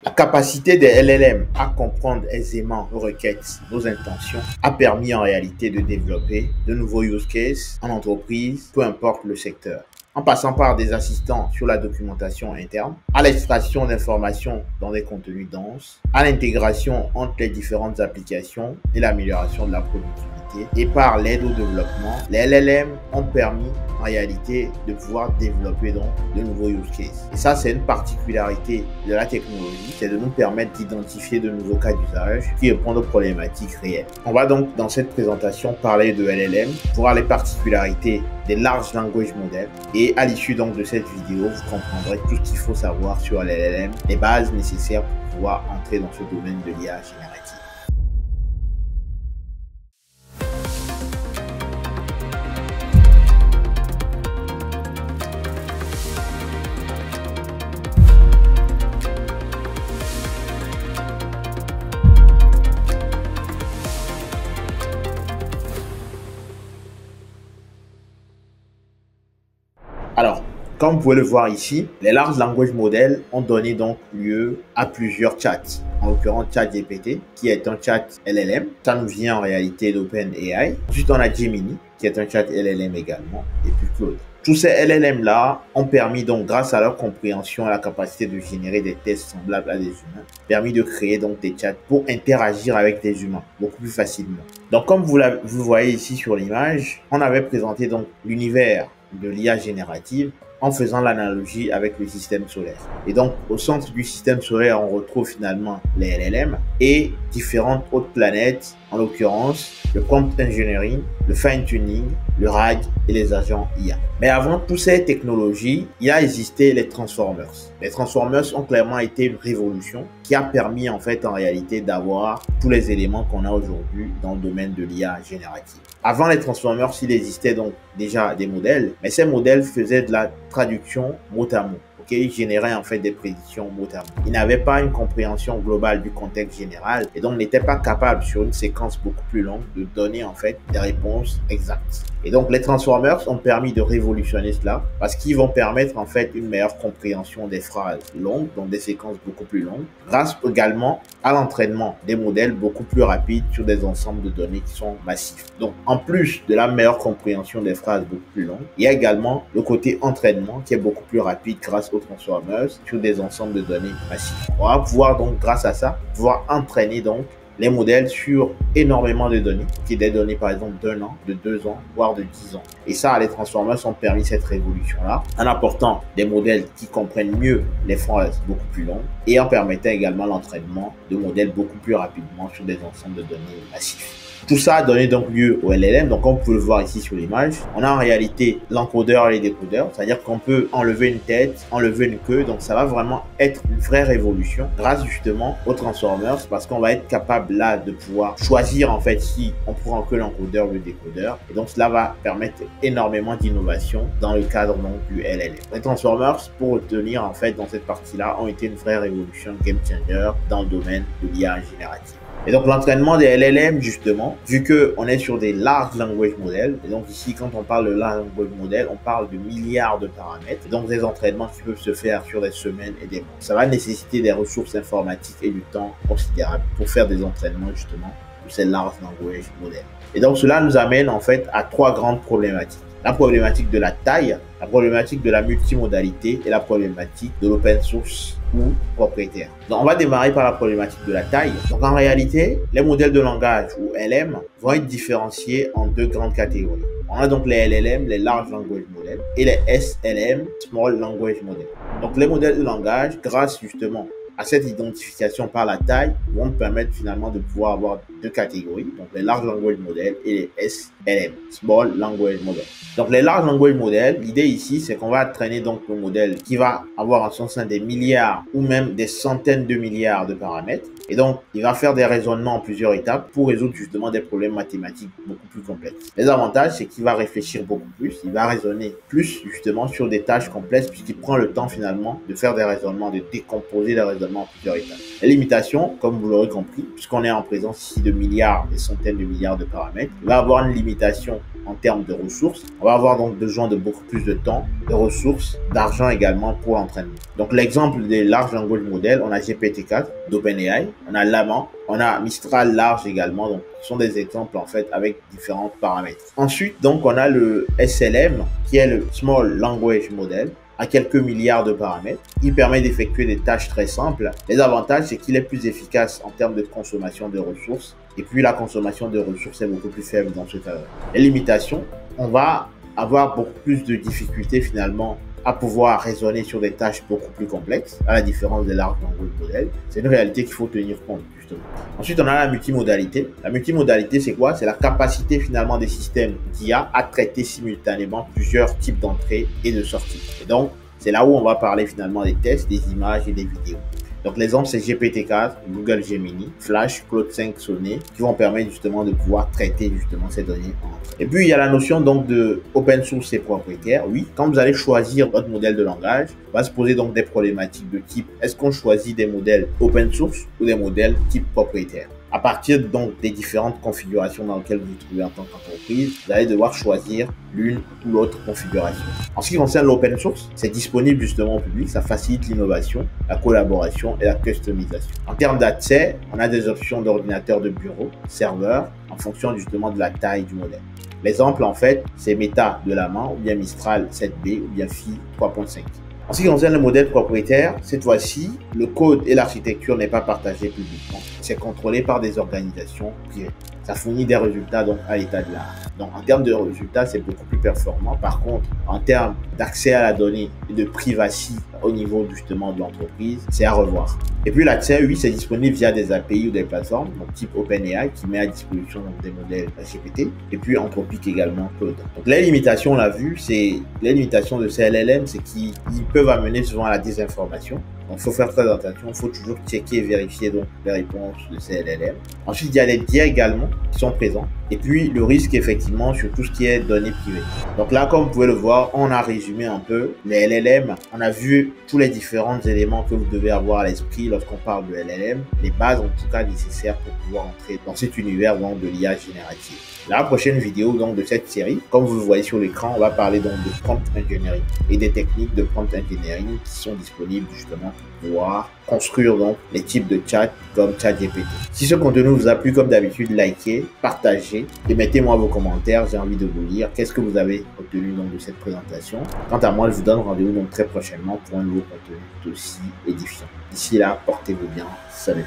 La capacité des LLM à comprendre aisément nos requêtes, nos intentions, a permis en réalité de développer de nouveaux use cases en entreprise, peu importe le secteur. En passant par des assistants sur la documentation interne, à l'extraction d'informations dans des contenus denses, à l'intégration entre les différentes applications et l'amélioration de la productivité, et par l'aide au développement, les LLM ont permis en réalité de pouvoir développer donc de nouveaux use cases. Et ça, c'est une particularité de la technologie, c'est de nous permettre d'identifier de nouveaux cas d'usage qui répondent aux problématiques réelles. On va donc dans cette présentation parler de LLM, voir les particularités des large language models, et à l'issue donc de cette vidéo, vous comprendrez tout ce qu'il faut savoir sur les LLM, les bases nécessaires pour pouvoir entrer dans ce domaine de l'IA générative. Alors, comme vous pouvez le voir ici, les large language models ont donné donc lieu à plusieurs chats. En l'occurrence, ChatGPT, qui est un chat LLM. Ça nous vient en réalité d'OpenAI. Ensuite, on a Gemini, qui est un chat LLM également, et puis Claude. Tous ces LLM-là ont permis donc, grâce à leur compréhension et la capacité de générer des tests semblables à des humains, permis de créer donc des chats pour interagir avec des humains beaucoup plus facilement. Donc, comme vous voyez ici sur l'image, on avait présenté donc l'univers de l'IA générative en faisant l'analogie avec le système solaire. Et donc, au centre du système solaire, on retrouve finalement les LLM et différentes autres planètes, en l'occurrence le prompt engineering, le fine-tuning, le RAG et les agents IA. Mais avant toutes ces technologies, il a existé les Transformers. Les Transformers ont clairement été une révolution qui a permis en fait en réalité d'avoir tous les éléments qu'on a aujourd'hui dans le domaine de l'IA générative. Avant les Transformers, il existait donc déjà des modèles, mais ces modèles faisaient de la traduction mot à mot. Ils généraient en fait des prédictions mot à mot. Ils n'avaient pas une compréhension globale du contexte général et donc n'étaient pas capables sur une séquence beaucoup plus longue de donner en fait des réponses exactes. Et donc les Transformers ont permis de révolutionner cela parce qu'ils vont permettre en fait une meilleure compréhension des phrases longues, donc des séquences beaucoup plus longues, grâce également à l'entraînement des modèles beaucoup plus rapides sur des ensembles de données qui sont massifs. Donc en plus de la meilleure compréhension des phrases beaucoup plus longues, il y a également le côté entraînement qui est beaucoup plus rapide grâce aux Transformers sur des ensembles de données massifs. On va pouvoir donc grâce à ça pouvoir entraîner donc les modèles sur énormément de données, qui est des données par exemple d'1 an, de 2 ans, voire de 10 ans. Et ça, les Transformers ont permis cette révolution-là en apportant des modèles qui comprennent mieux les phrases beaucoup plus longues et en permettant également l'entraînement de modèles beaucoup plus rapidement sur des ensembles de données massifs. Tout ça a donné donc lieu au LLM. Donc, comme vous pouvez le voir ici sur l'image, on a en réalité l'encodeur et les décodeurs. C'est-à-dire qu'on peut enlever une tête, enlever une queue. Donc, ça va vraiment être une vraie révolution grâce justement aux Transformers parce qu'on va être capable là de pouvoir choisir en fait si on prend que l'encodeur ou le décodeur. Et donc, cela va permettre énormément d'innovation dans le cadre donc du LLM. Les Transformers, pour retenir en fait dans cette partie-là, ont été une vraie révolution game changer dans le domaine de l'IA générative. Et donc l'entraînement des LLM justement, vu qu'on est sur des large language models, et donc ici quand on parle de large language model, on parle de milliards de paramètres, et donc des entraînements qui peuvent se faire sur des semaines et des mois. Ça va nécessiter des ressources informatiques et du temps considérable pour faire des entraînements justement de ces large language models. Et donc cela nous amène en fait à 3 grandes problématiques. La problématique de la taille, la problématique de la multimodalité et la problématique de l'open source ou propriétaire. Donc, on va démarrer par la problématique de la taille. Donc, en réalité, les modèles de langage ou LM vont être différenciés en 2 grandes catégories. On a donc les LLM, les Large Language Models, et les SLM, Small Language Models. Donc, les modèles de langage, grâce justement à cette identification par la taille, vont permettre finalement de pouvoir avoir 2 catégories, donc les Large Language Models et les SLM, Small Language Models. Donc les Large Language Models, l'idée ici, c'est qu'on va traîner donc le modèle qui va avoir en son sein des milliards ou même des centaines de milliards de paramètres. Et donc, il va faire des raisonnements en plusieurs étapes pour résoudre justement des problèmes mathématiques beaucoup plus complexes. Les avantages, c'est qu'il va réfléchir beaucoup plus, il va raisonner plus justement sur des tâches complexes puisqu'il prend le temps finalement de faire des raisonnements, de décomposer des raisonnements raisonnement en plusieurs étapes. Les limitations, comme vous l'aurez compris, puisqu'on est en présence ici de milliards, des centaines de milliards de paramètres, il va avoir une limitation en termes de ressources. On va avoir donc besoin de beaucoup plus de temps, de ressources, d'argent également pour l'entraînement. Donc l'exemple des large language models, on a GPT-4 d'OpenAI, on a Llama, on a Mistral large également, donc ce sont des exemples en fait avec différents paramètres. Ensuite, donc on a le SLM qui est le Small Language Model à quelques milliards de paramètres. Il permet d'effectuer des tâches très simples. Les avantages, c'est qu'il est plus efficace en termes de consommation de ressources. Et puis, la consommation de ressources est beaucoup plus faible dans ce cas-là. Les limitations, on va avoir beaucoup plus de difficultés finalement à pouvoir raisonner sur des tâches beaucoup plus complexes, à la différence des larges language models. C'est une réalité qu'il faut tenir compte, justement. Ensuite, on a la multimodalité. La multimodalité, c'est quoi? C'est la capacité finalement des systèmes d'IA à traiter simultanément plusieurs types d'entrées et de sorties. Et donc, c'est là où on va parler finalement des tests, des images et des vidéos. Donc l'exemple, c'est GPT-4, Google Gemini, Flash, Claude 5 Sonnet, qui vont permettre justement de pouvoir traiter justement ces données entre. Et puis il y a la notion donc de open source et propriétaire. Oui, quand vous allez choisir votre modèle de langage, on va se poser donc des problématiques de type, est-ce qu'on choisit des modèles open source ou des modèles type propriétaire? À partir donc des différentes configurations dans lesquelles vous vous trouvez en tant qu'entreprise, vous allez devoir choisir l'une ou l'autre configuration. En ce qui concerne l'open source, c'est disponible justement au public, ça facilite l'innovation, la collaboration et la customisation. En termes d'accès, on a des options d'ordinateur de bureau, serveur, en fonction justement de la taille du modèle. L'exemple en fait, c'est Meta de Llama ou bien Mistral 7B ou bien Phi 3.5. En ce qui concerne le modèle propriétaire, cette fois-ci, le code et l'architecture n'est pas partagé publiquement. C'est contrôlé par des organisations privées. Ça fournit des résultats donc à l'état de l'art. Donc en termes de résultats, c'est beaucoup plus performant. Par contre, en termes d'accès à la donnée et de privacy au niveau justement de l'entreprise, c'est à revoir. Et puis l'accès, oui, c'est disponible via des API ou des plateformes, donc type OpenAI qui met à disposition donc, des modèles GPT, et puis Anthropic également Claude. Donc les limitations, on l'a vu, c'est les limitations de ces LLM, c'est qu'ils peuvent amener souvent à la désinformation. Donc, il faut faire très attention, il faut toujours checker et vérifier donc les réponses de ces LLM. Ensuite, il y a les biais également qui sont présents. Et puis, le risque, effectivement, sur tout ce qui est données privées. Donc là, comme vous pouvez le voir, on a résumé un peu les LLM. On a vu tous les différents éléments que vous devez avoir à l'esprit lorsqu'on parle de LLM. Les bases, en tout cas, nécessaires pour pouvoir entrer dans cet univers donc, de l'IA générative. La prochaine vidéo donc, de cette série, comme vous le voyez sur l'écran, on va parler donc de prompt engineering et des techniques de prompt engineering qui sont disponibles justement pour pouvoir construire donc les types de chat comme ChatGPT. Si ce contenu vous a plu, comme d'habitude, likez, partagez et mettez-moi vos commentaires. J'ai envie de vous lire. Qu'est-ce que vous avez obtenu donc de cette présentation? Quant à moi, je vous donne rendez-vous donc très prochainement pour un nouveau contenu tout aussi édifiant. D'ici là, portez-vous bien. Salut.